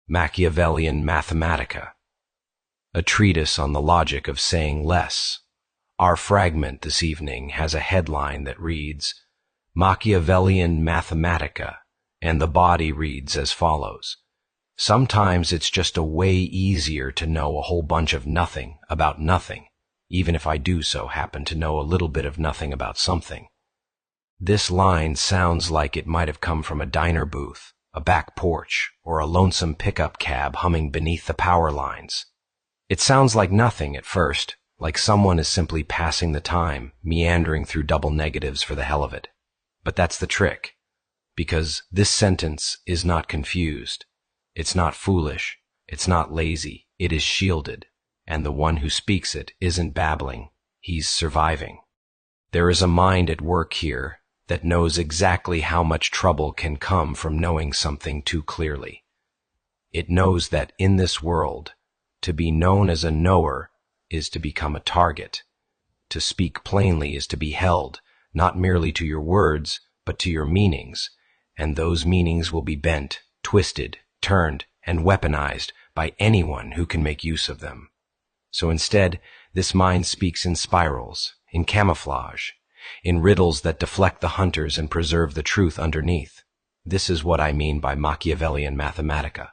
Machiavellian Mathematica, a treatise on the logic of saying less. Our fragment this evening has a headline that reads, Machiavellian Mathematica, and the body reads as follows. Sometimes it's just a way easier to know a whole bunch of nothing about nothing, even if I do so happen to know a little bit of nothing about something. This line sounds like it might have come from a diner booth, a back porch, or a lonesome pickup cab humming beneath the power lines. It sounds like nothing at first, like someone is simply passing the time, meandering through double negatives for the hell of it. But that's the trick, because this sentence is not confused. It's not foolish. It's not lazy. It is shielded, and the one who speaks it isn't babbling. He's surviving. There is a mind at work here that knows exactly how much trouble can come from knowing something too clearly. It knows that in this world, to be known as a knower is to become a target. To speak plainly is to be held, not merely to your words, but to your meanings, and those meanings will be bent, twisted, turned, and weaponized by anyone who can make use of them. So instead, this mind speaks in spirals, in camouflage, in riddles that deflect the hunters and preserve the truth underneath. This is what I mean by Machiavellian Mathematica.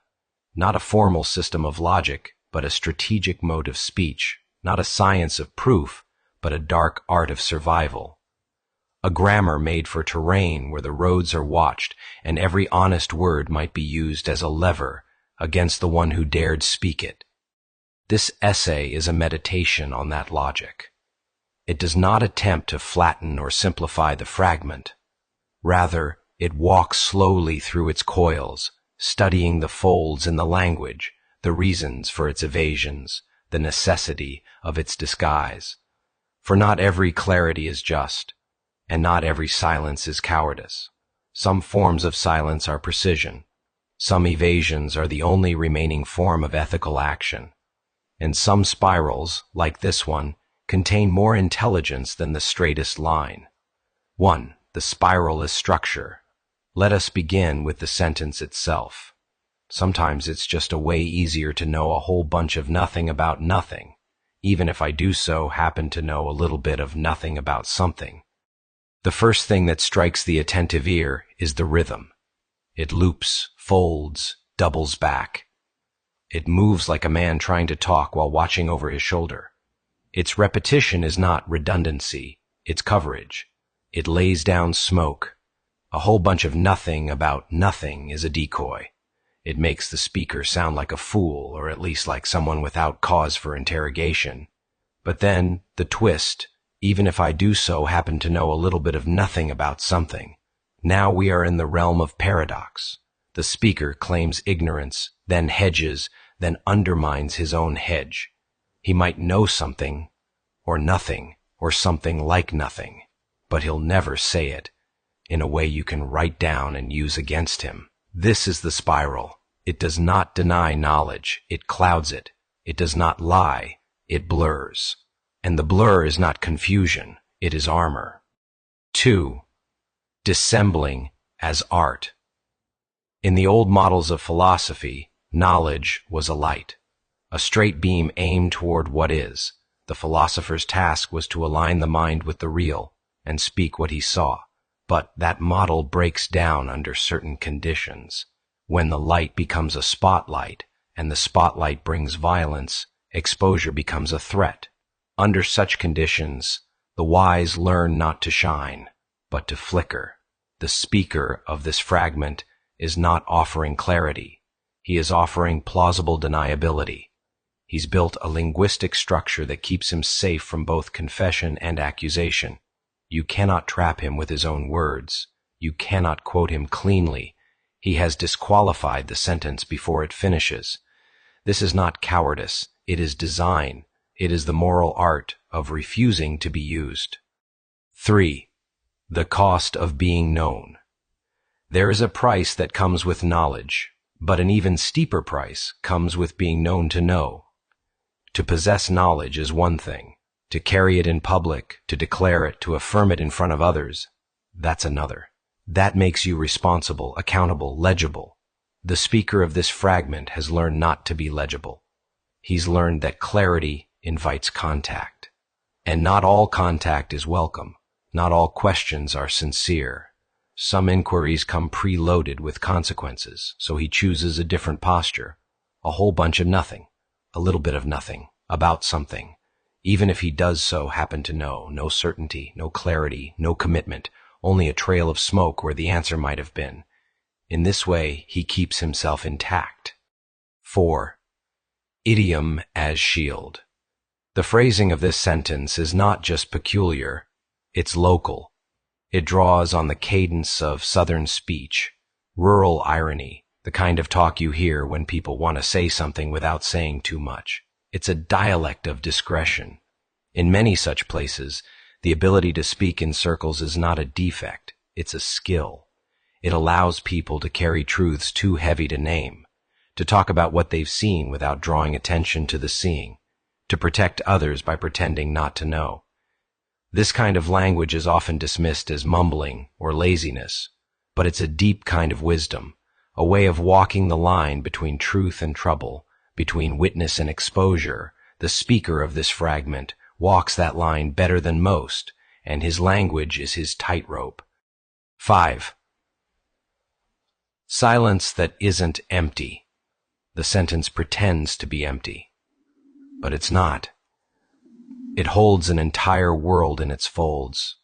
Not a formal system of logic, but a strategic mode of speech. Not a science of proof, but a dark art of survival. A grammar made for terrain where the roads are watched and every honest word might be used as a lever against the one who dared speak it. This essay is a meditation on that logic. It does not attempt to flatten or simplify the fragment. Rather, it walks slowly through its coils, studying the folds in the language, the reasons for its evasions, the necessity of its disguise. For not every clarity is just, and not every silence is cowardice. Some forms of silence are precision. Some evasions are the only remaining form of ethical action. And some spirals, like this one, contain more intelligence than the straightest line. 1. The spiral is structure. Let us begin with the sentence itself. Sometimes it's just a way easier to know a whole bunch of nothing about nothing, even if I do so happen to know a little bit of nothing about something. The first thing that strikes the attentive ear is the rhythm. It loops, folds, doubles back. It moves like a man trying to talk while watching over his shoulder. Its repetition is not redundancy, it's coverage. It lays down smoke. A whole bunch of nothing about nothing is a decoy. It makes the speaker sound like a fool, or at least like someone without cause for interrogation. But then, the twist, even if I do so happen to know a little bit of nothing about something. Now we are in the realm of paradox. The speaker claims ignorance, then hedges, then undermines his own hedge. He might know something, or something like nothing, but he'll never say it in a way you can write down and use against him. This is the spiral. It does not deny knowledge, it clouds it. It does not lie, it blurs. And the blur is not confusion, it is armor. 2. Dissembling as art. In the old models of philosophy, knowledge was a light. A straight beam aimed toward what is. The philosopher's task was to align the mind with the real and speak what he saw. But that model breaks down under certain conditions. When the light becomes a spotlight and the spotlight brings violence, exposure becomes a threat. Under such conditions, the wise learn not to shine, but to flicker. The speaker of this fragment is not offering clarity. He is offering plausible deniability. He's built a linguistic structure that keeps him safe from both confession and accusation. You cannot trap him with his own words. You cannot quote him cleanly. He has disqualified the sentence before it finishes. This is not cowardice. It is design. It is the moral art of refusing to be used. 3. The cost of being known. There is a price that comes with knowledge, but an even steeper price comes with being known to know. To possess knowledge is one thing. To carry it in public, to declare it, to affirm it in front of others, that's another. That makes you responsible, accountable, legible. The speaker of this fragment has learned not to be legible. He's learned that clarity invites contact. And not all contact is welcome. Not all questions are sincere. Some inquiries come preloaded with consequences, so he chooses a different posture. A whole bunch of nothing, a little bit of nothing, about something. Even if he does so happen to know, no certainty, no clarity, no commitment, only a trail of smoke where the answer might have been. In this way, he keeps himself intact. 4. Idiom as shield. The phrasing of this sentence is not just peculiar, it's local. It draws on the cadence of Southern speech, rural irony, the kind of talk you hear when people want to say something without saying too much. It's a dialect of discretion. In many such places, the ability to speak in circles is not a defect, it's a skill. It allows people to carry truths too heavy to name, to talk about what they've seen without drawing attention to the seeing, to protect others by pretending not to know. This kind of language is often dismissed as mumbling or laziness, but it's a deep kind of wisdom, a way of walking the line between truth and trouble, between witness and exposure. The speaker of this fragment walks that line better than most, and his language is his tightrope. 5. Silence that isn't empty. The sentence pretends to be empty, but it's not. It holds an entire world in its folds.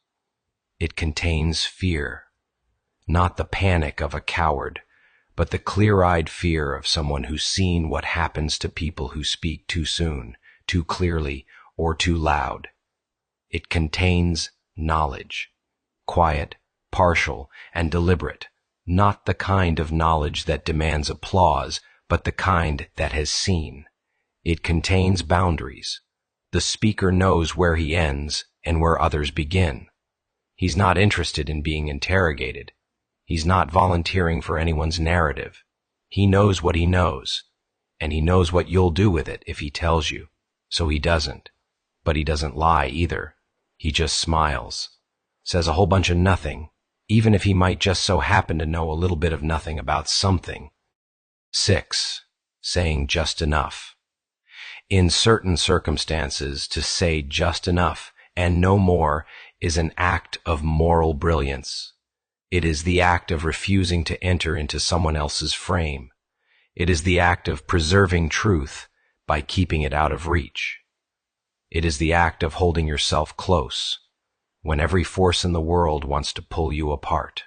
It contains fear, not the panic of a coward, but the clear-eyed fear of someone who's seen what happens to people who speak too soon, too clearly, or too loud. It contains knowledge, quiet, partial, and deliberate, not the kind of knowledge that demands applause, but the kind that has seen. It contains boundaries. The speaker knows where he ends and where others begin. He's not interested in being interrogated. He's not volunteering for anyone's narrative. He knows what he knows, and he knows what you'll do with it if he tells you. So he doesn't. But he doesn't lie either. He just smiles, says a whole bunch of nothing, even if he might just so happen to know a little bit of nothing about something. 6. Saying just enough. In certain circumstances, to say just enough and no more is an act of moral brilliance. It is the act of refusing to enter into someone else's frame. It is the act of preserving truth by keeping it out of reach. It is the act of holding yourself close when every force in the world wants to pull you apart.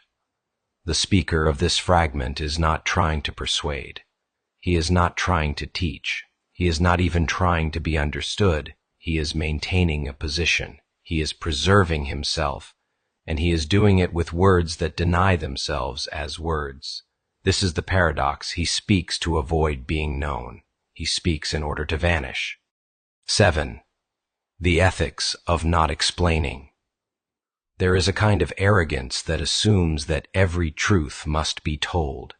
The speaker of this fragment is not trying to persuade. He is not trying to teach. He is not even trying to be understood. He is maintaining a position. He is preserving himself, and he is doing it with words that deny themselves as words. This is the paradox. He speaks to avoid being known. He speaks in order to vanish. 7. The ethics of not explaining. There is a kind of arrogance that assumes that every truth must be told,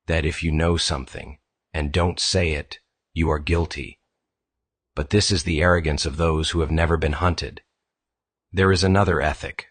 that if you know something and don't say it, you are guilty. But this is the arrogance of those who have never been hunted. There is another ethic,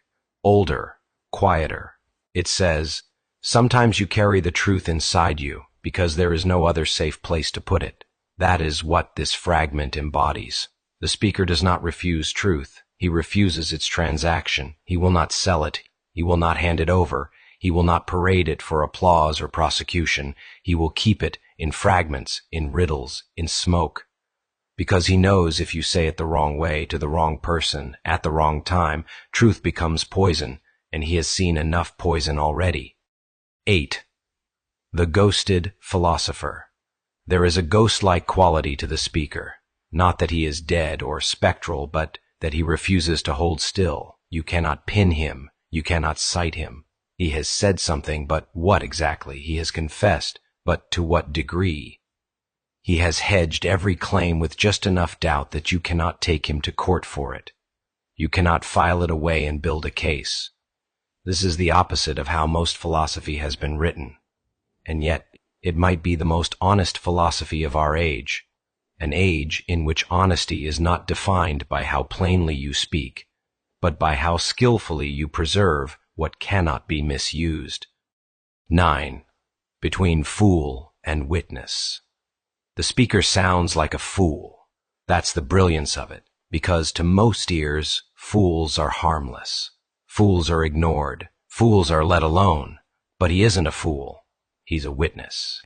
older, quieter. It says, sometimes you carry the truth inside you because there is no other safe place to put it. That is what this fragment embodies. The speaker does not refuse truth. He refuses its transaction. He will not sell it. He will not hand it over. He will not parade it for applause or prosecution. He will keep it in fragments, in riddles, in smoke. Because he knows if you say it the wrong way to the wrong person at the wrong time, truth becomes poison, and he has seen enough poison already. 8. The ghosted philosopher. There is a ghost-like quality to the speaker. Not that he is dead or spectral, but that he refuses to hold still. You cannot pin him. You cannot cite him. He has said something, but what exactly? He has confessed, but to what degree? He has hedged every claim with just enough doubt that you cannot take him to court for it. You cannot file it away and build a case. This is the opposite of how most philosophy has been written. And yet, it might be the most honest philosophy of our age, an age in which honesty is not defined by how plainly you speak, but by how skillfully you preserve what cannot be misused. 9. between fool and witness. The speaker sounds like a fool. That's the brilliance of it, because to most ears, fools are harmless. Fools are ignored. Fools are let alone. But he isn't a fool. He's a witness.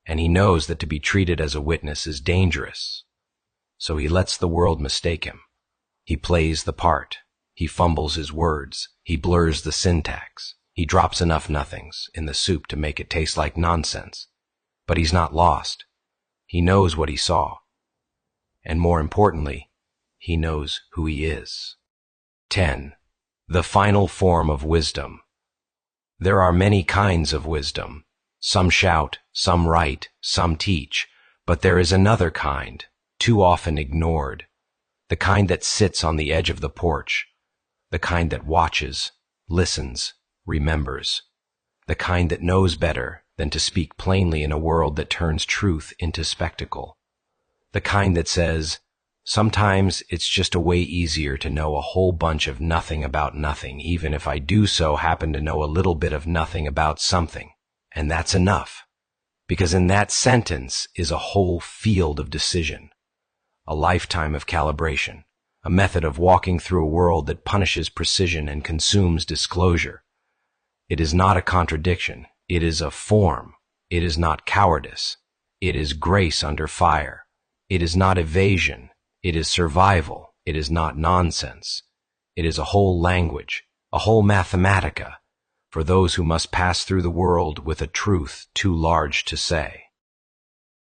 And he knows that to be treated as a witness is dangerous. So he lets the world mistake him. He plays the part. He fumbles his words. He blurs the syntax. He drops enough nothings in the soup to make it taste like nonsense. But he's not lost. He knows what he saw. And more importantly, he knows who he is. 10. The final form of wisdom. There are many kinds of wisdom. Some shout, some write, some teach, but there is another kind, too often ignored. The kind that sits on the edge of the porch. The kind that watches, listens, remembers. The kind that knows better than to speak plainly in a world that turns truth into spectacle. The kind that says, sometimes it's just a way easier to know a whole bunch of nothing about nothing, even if I do so happen to know a little bit of nothing about something. And that's enough, because in that sentence is a whole field of decision, a lifetime of calibration, a method of walking through a world that punishes precision and consumes disclosure. It is not a contradiction. It is a form. It is not cowardice. It is grace under fire. It is not evasion. It is survival. It is not nonsense. It is a whole language, a whole Mathematica, for those who must pass through the world with a truth too large to say.